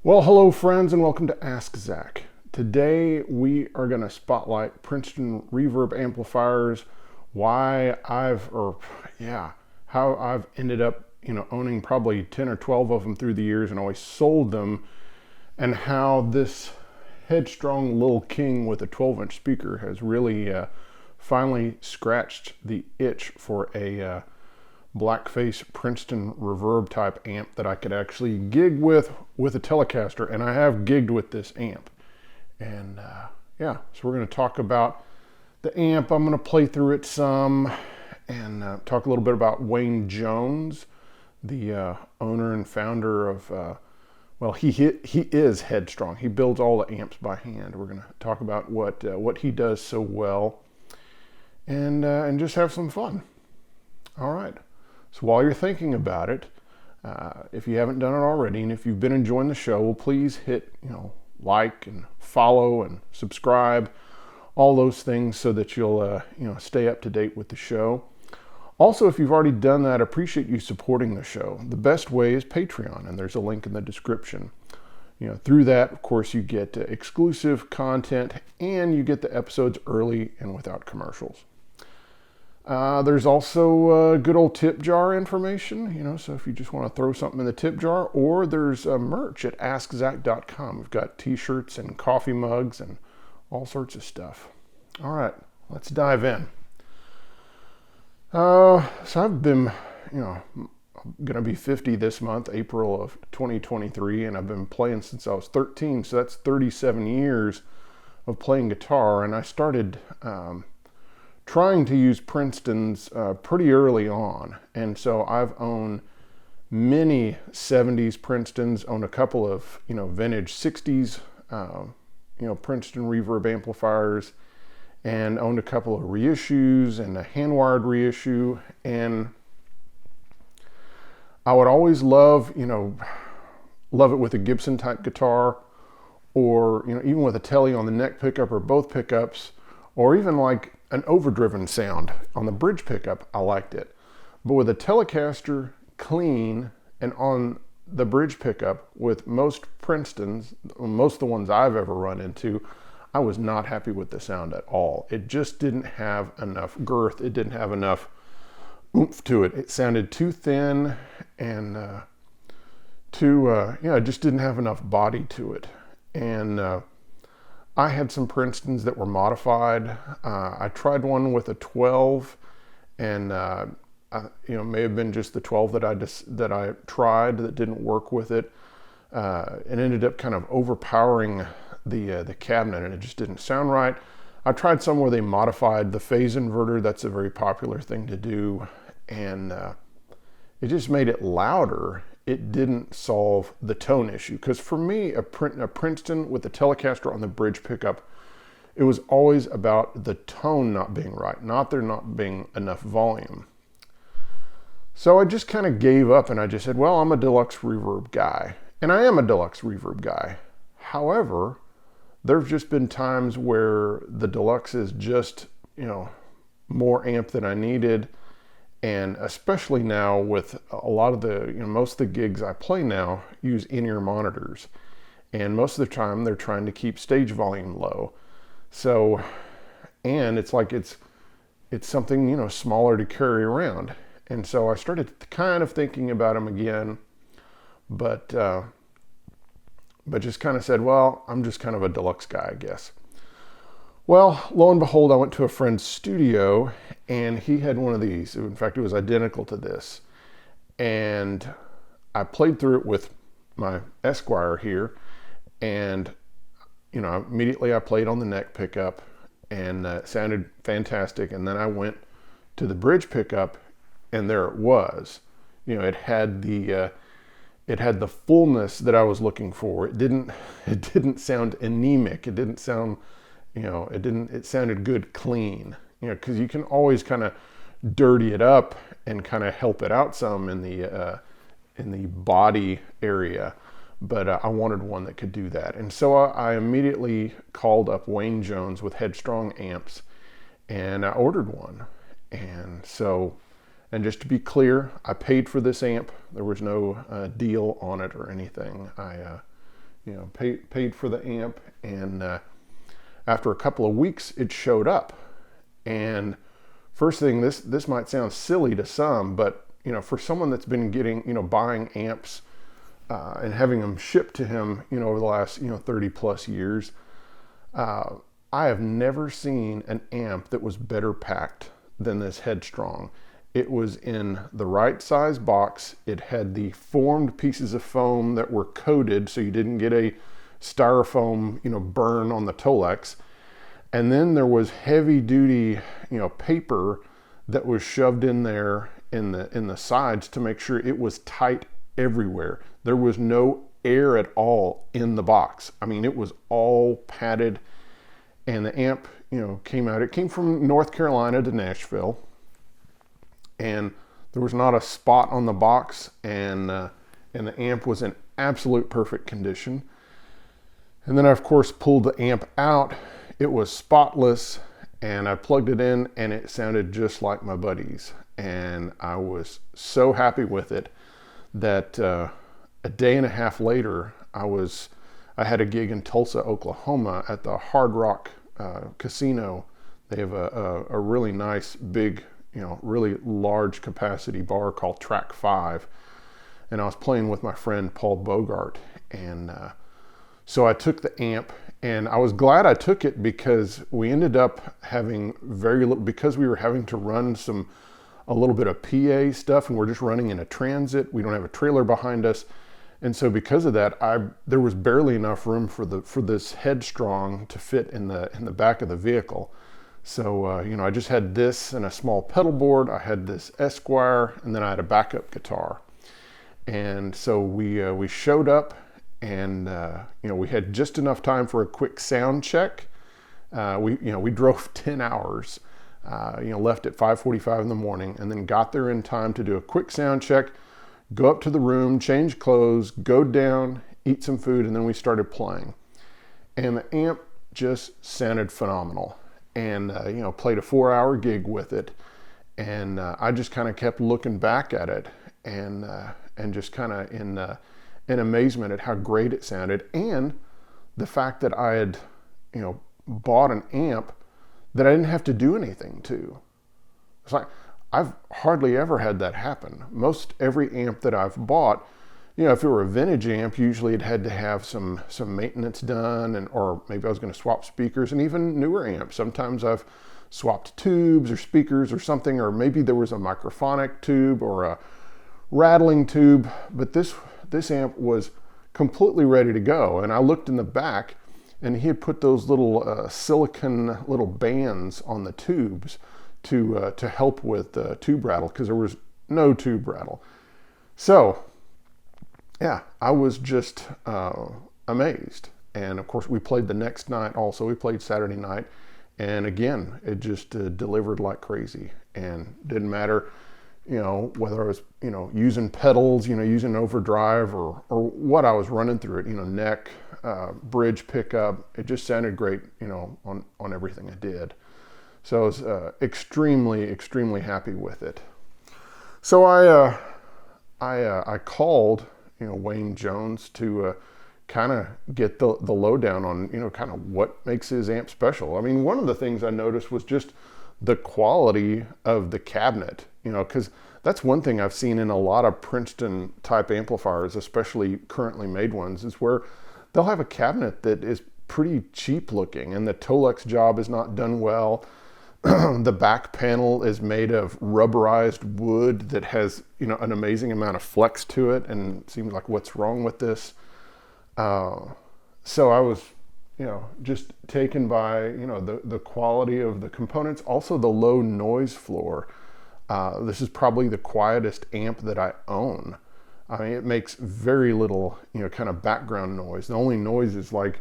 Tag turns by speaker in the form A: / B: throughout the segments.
A: Well, hello friends, and welcome to Ask Zach. Today we are going to spotlight Princeton Reverb amplifiers, how I've ended up, owning probably 10 or 12 of them through the years and always sold them, and how this Headstrong Lil King with a 12-inch speaker has really finally scratched the itch for a blackface Princeton Reverb type amp that I could actually gig with a Telecaster, and I have gigged with this amp. And so we're going to talk about the amp. I'm going to play through it some and talk a little bit about Wayne Jones, the owner and founder of he is Headstrong. He builds all the amps by hand. We're going to talk about what he does so well, and just have some fun. All right. So while you're thinking about it, if you haven't done it already, and if you've been enjoying the show, well, please hit like and follow and subscribe, all those things, so that you'll stay up to date with the show. Also, if you've already done that, I appreciate you supporting the show. The best way is Patreon, and there's a link in the description. Through that, of course, you get exclusive content, and you get the episodes early and without commercials. There's also good old tip jar information, so if you just want to throw something in the tip jar, or there's merch at askzach.com. We've got t-shirts and coffee mugs and all sorts of stuff. All right, let's dive in. So I've been, I'm going to be 50 this month, April of 2023, and I've been playing since I was 13, so that's 37 years of playing guitar, and I started trying to use Princeton's pretty early on. And so I've owned many 70s Princetons, owned a couple of, vintage 60s, Princeton Reverb amplifiers, and owned a couple of reissues and a hand-wired reissue. And I would always love it with a Gibson type guitar, or, even with a Tele on the neck pickup or both pickups, or even like an overdriven sound on the bridge pickup. I liked it. But with a Telecaster clean and on the bridge pickup, with most Princetons, most of the ones I've ever run into, I was not happy with the sound at all. It just didn't have enough girth. It didn't have enough oomph to it. It sounded too thin, and it just didn't have enough body to it. And I had some Princetons that were modified. I tried one with a 12, and may have been just the 12 that I tried that didn't work with it. It ended up kind of overpowering the cabinet, and it just didn't sound right. I tried some where they modified the phase inverter. That's a very popular thing to do, and it just made it louder. It didn't solve the tone issue, because for me, a Princeton with a Telecaster on the bridge pickup, it was always about the tone not being right, not there not being enough volume. So I just kind of gave up, and I just said, well, I'm a Deluxe Reverb guy, and I am a Deluxe Reverb guy. However, there's just been times where the Deluxe is just, more amp than I needed. And especially now with a lot of the, most of the gigs I play now use in-ear monitors. And most of the time they're trying to keep stage volume low. So, and it's like it's something, smaller to carry around. And so I started kind of thinking about them again, but just kind of said, well, I'm just kind of a Deluxe guy, I guess. Well, lo and behold, I went to a friend's studio, and he had one of these. In fact, it was identical to this. And I played through it with my Esquire here, and immediately I played on the neck pickup, and it sounded fantastic. And then I went to the bridge pickup, and there it was. It had the fullness that I was looking for. It didn't sound anemic. It didn't sound, it sounded good, clean, because you can always kind of dirty it up and kind of help it out some in the body area. But I wanted one that could do that. And so I immediately called up Wayne Jones with Headstrong amps, and I ordered one. And just to be clear, I paid for this amp. There was no deal on it or anything. I paid for the amp, and after a couple of weeks, it showed up. And first thing, this might sound silly to some, but for someone that's been buying amps and having them shipped to him, over the last 30 plus years, I have never seen an amp that was better packed than this Headstrong. It was in the right size box. It had the formed pieces of foam that were coated so you didn't get a styrofoam, burn on the Tolex. And then there was heavy duty, paper that was shoved in there in the sides to make sure it was tight everywhere. There was no air at all in the box. I mean, it was all padded, and the amp, came out. It came from North Carolina to Nashville, and there was not a spot on the box, and the amp was in absolute perfect condition. And then I, of course, pulled the amp out. It was spotless, and I plugged it in, and it sounded just like my buddies. And I was so happy with it that a day and a half later, I had a gig in Tulsa, Oklahoma at the Hard Rock Casino. They have a really nice, big, really large capacity bar called Track 5. And I was playing with my friend Paul Bogart. And so I took the amp, and I was glad I took it because we ended up having very little, because we were having to run a little bit of PA stuff, and we're just running in a transit. We don't have a trailer behind us. And so because of that, there was barely enough room for this Headstrong to fit in the back of the vehicle. So I just had this and a small pedal board. I had this Esquire, and then I had a backup guitar. And so we showed up, and we had just enough time for a quick sound check. We drove 10 hours. Left at 5:45 in the morning, and then got there in time to do a quick sound check, go up to the room, change clothes, go down, eat some food, and then we started playing. And the amp just sounded phenomenal. And played a 4-hour gig with it, and I just kind of kept looking back at it, and just kind of in amazement at how great it sounded, and the fact that I had bought an amp that I didn't have to do anything to. It's like, I've hardly ever had that happen. Most every amp that I've bought, if it were a vintage amp, usually it had to have some maintenance done, or maybe I was going to swap speakers. And even newer amps, sometimes I've swapped tubes or speakers or something, or maybe there was a microphonic tube or a rattling tube. But this amp was completely ready to go. And I looked in the back, and he had put those little silicone little bands on the tubes to help with tube rattle, because there was no tube rattle. So yeah, I was just amazed. And of course, we played the next night also. We played Saturday night, and again, it just delivered like crazy. And didn't matter, whether I was using pedals, using overdrive, or what I was running through it, neck, bridge pickup. It just sounded great, on everything I did. So I was extremely happy with it. So I called Wayne Jones to kind of get the lowdown on kind of what makes his amp special. I mean, one of the things I noticed was just the quality of the cabinet, because that's one thing I've seen in a lot of Princeton type amplifiers, especially currently made ones, is where they'll have a cabinet that is pretty cheap looking, and the Tolex job is not done well. The back panel is made of rubberized wood that has, an amazing amount of flex to it, and it seems like, what's wrong with this? So I was, just taken by, the quality of the components, also the low noise floor. This is probably the quietest amp that I own. I mean, it makes very little, kind of background noise. The only noise is like,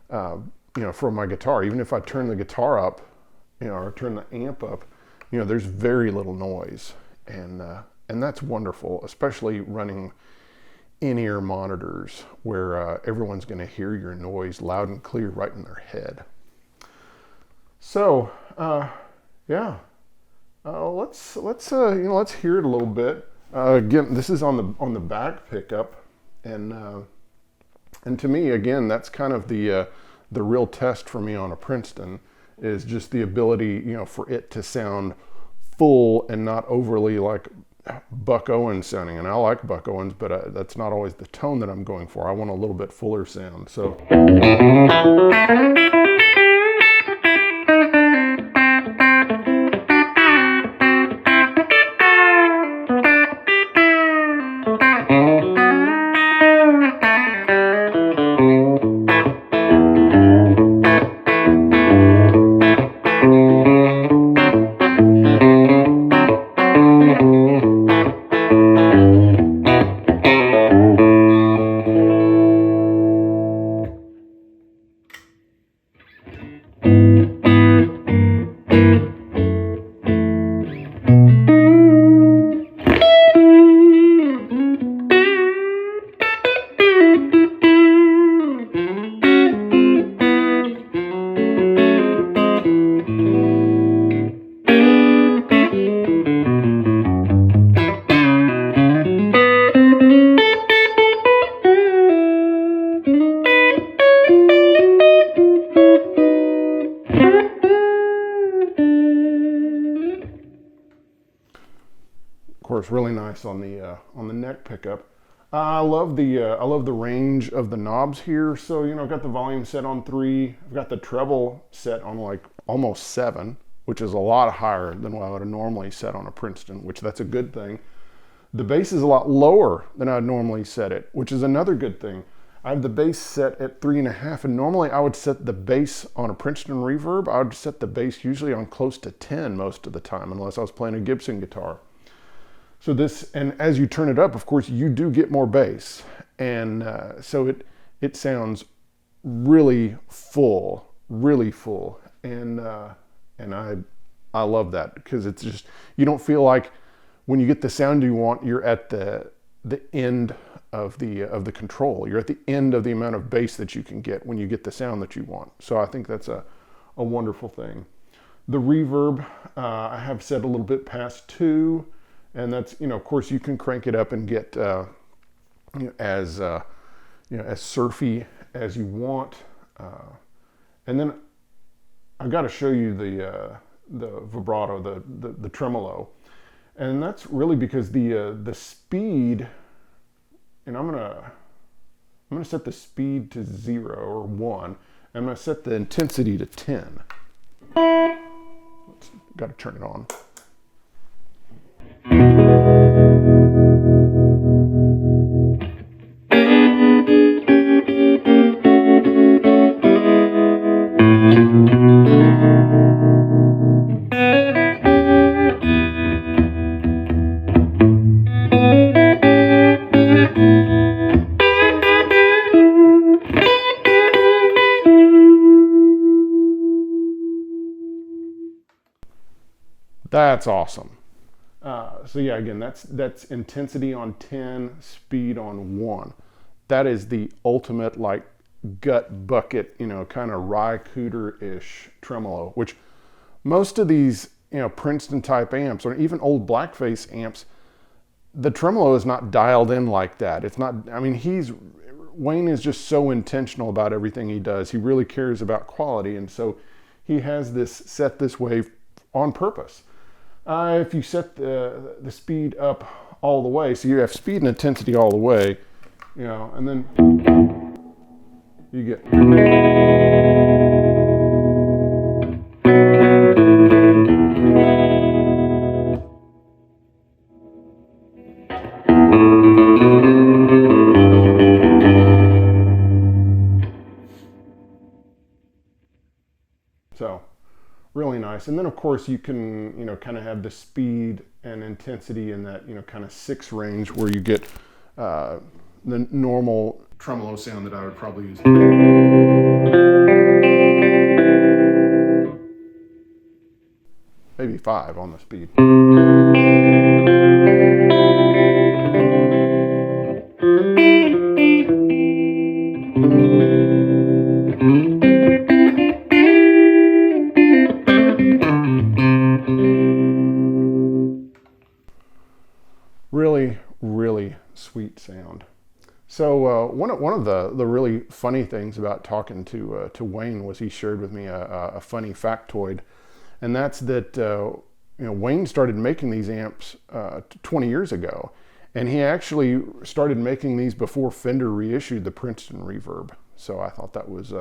A: from my guitar. Even if I turn the guitar up, or turn the amp up, there's very little noise. And that's wonderful, especially running in-ear monitors where everyone's going to hear your noise loud and clear right in their head. So, yeah, let's hear it a little bit. Again, this is on the back pickup, and And to me, again, that's kind of the real test for me on a Princeton, is just the ability, you know, for it to sound full and not overly like Buck Owens sounding. And I like Buck Owens, but that's not always the tone that I'm going for. I want a little bit fuller sound. So. Of course, really nice on the neck pickup. I love the range of the knobs here. So, you know, I've got the volume set on 3. I've got the treble set on like almost 7, which is a lot higher than what I would have normally set on a Princeton, which that's a good thing. The bass is a lot lower than I'd normally set it, which is another good thing. I have the bass set at 3.5, and normally I would set the bass on a Princeton Reverb. I would set the bass usually on close to 10 most of the time, unless I was playing a Gibson guitar. So this, and as you turn it up, of course, you do get more bass. And so it sounds really full. And I love that, because it's just, you don't feel like when you get the sound you want, you're at the end of the control. You're at the end of the amount of bass that you can get when you get the sound that you want. So I think that's a wonderful thing. The reverb, I have set a little bit past 2. And that's, you know, of course, you can crank it up and get you know, as surfy as you want. And then I've got to show you the vibrato, the tremolo, and that's really because the speed. And I'm gonna set the speed to 0 or 1. I'm gonna set the intensity to 10. Got to turn it on. That's awesome. So yeah, again, that's intensity on 10, speed on 1. That is the ultimate, like, gut bucket, you know, kind of Rye Cooter-ish tremolo, which most of these, you know, Princeton type amps, or even old Blackface amps, the tremolo is not dialed in like that. It's not, I mean, Wayne is just so intentional about everything he does. He really cares about quality, and so he has this set this way on purpose. If you set the speed up all the way, so you have speed and intensity all the way, you know, and then you get. So. Really nice. And then of course you can, you know, kind of have the speed and intensity in that, you know, kind of 6 range where you get the normal tremolo sound that I would probably use. Maybe 5 on the speed. Really, really sweet sound. So one of the really funny things about talking to Wayne was he shared with me a funny factoid, and that's that Wayne started making these amps 20 years ago, and he actually started making these before Fender reissued the Princeton Reverb. So I thought that was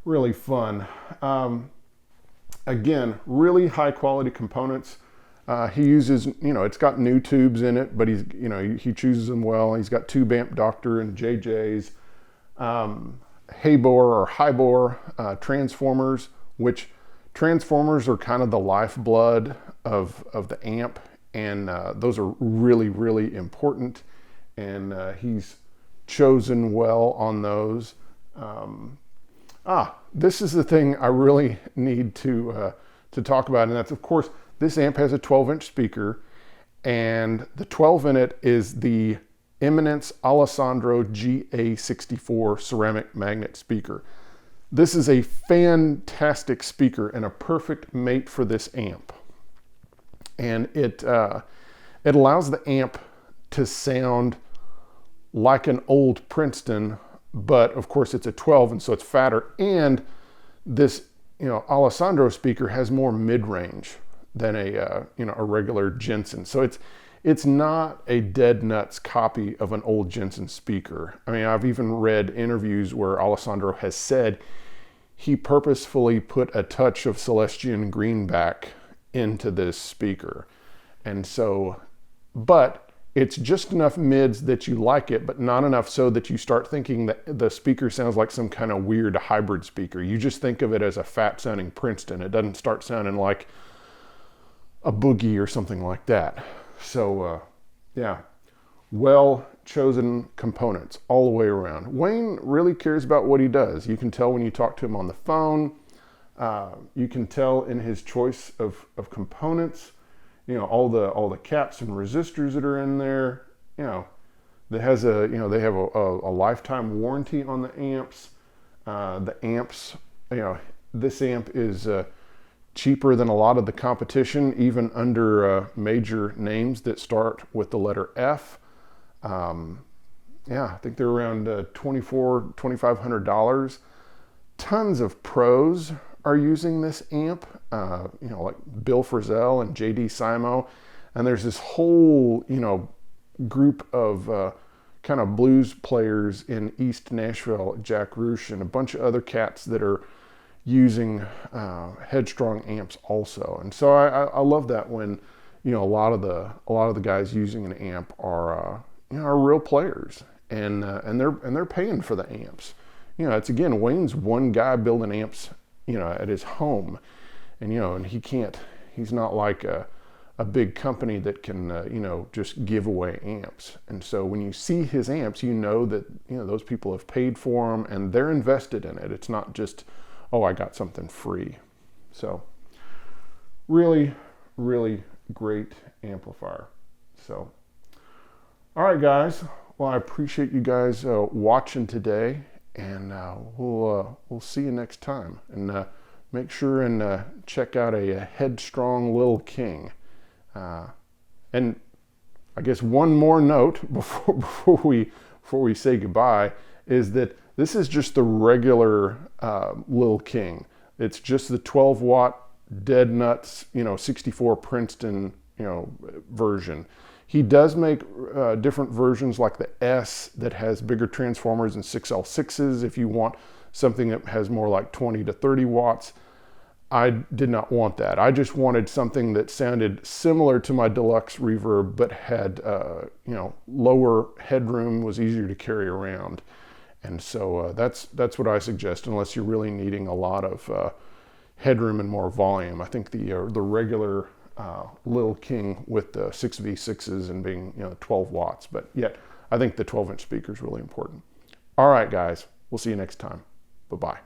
A: really fun. Again, really high quality components. He uses, it's got new tubes in it, but he chooses them well. He's got tube amp Doctor and JJ's, Haybor or Highbor transformers, which transformers are kind of the lifeblood of the amp, and those are really, really important. And he's chosen well on those. This is the thing I really need to talk about, and that's, of course, this amp has a 12-inch speaker, and the 12 in it is the Eminence Alessandro GA64 ceramic magnet speaker. This is a fantastic speaker and a perfect mate for this amp. And it allows the amp to sound like an old Princeton, but of course it's a 12, and so it's fatter. And this, Alessandro speaker has more mid-range than a regular Jensen. So it's not a dead nuts copy of an old Jensen speaker. I mean, I've even read interviews where Alessandro has said he purposefully put a touch of Celestian greenback into this speaker. And so, but it's just enough mids that you like it, but not enough so that you start thinking that the speaker sounds like some kind of weird hybrid speaker. You just think of it as a fat sounding Princeton. It doesn't start sounding like a Boogie or something like that. So yeah, well chosen components all the way around. Wayne really cares about what he does. You can tell when you talk to him on the phone. You can tell in his choice of components. All the caps and resistors that are in there. That has they have a lifetime warranty on the amps. The amps, this amp is cheaper than a lot of the competition, even under major names that start with the letter F. I think they're around $2,500. Tons of pros are using this amp, like Bill Frisell and JD Simo. And there's this whole, group of kind of blues players in East Nashville, Jack Roosh, and a bunch of other cats that are using Headstrong amps also. And so I love that when a lot of the guys using an amp are real players, and they're paying for the amps. It's, again, Wayne's one guy building amps at his home, and he's not like a big company that can just give away amps. And so when you see his amps, that those people have paid for them and they're invested in it. It's not just, oh, I got something free. So really, really great amplifier. So, all right, guys. Well, I appreciate you guys watching today, and we'll see you next time. And make sure and check out a Headstrong Lil King. And I guess one more note before we say goodbye is that this is just the regular Lil King. It's just the 12 watt dead nuts, 64 Princeton, version. He does make different versions like the S that has bigger transformers and 6L6s if you want something that has more like 20 to 30 watts. I did not want that. I just wanted something that sounded similar to my Deluxe Reverb, but had, lower headroom, was easier to carry around. And so that's what I suggest, unless you're really needing a lot of headroom and more volume. I think the regular Lil King with the 6V6s and being 12 watts, but yet I think the 12-inch speaker is really important. All right, guys, we'll see you next time. Bye-bye.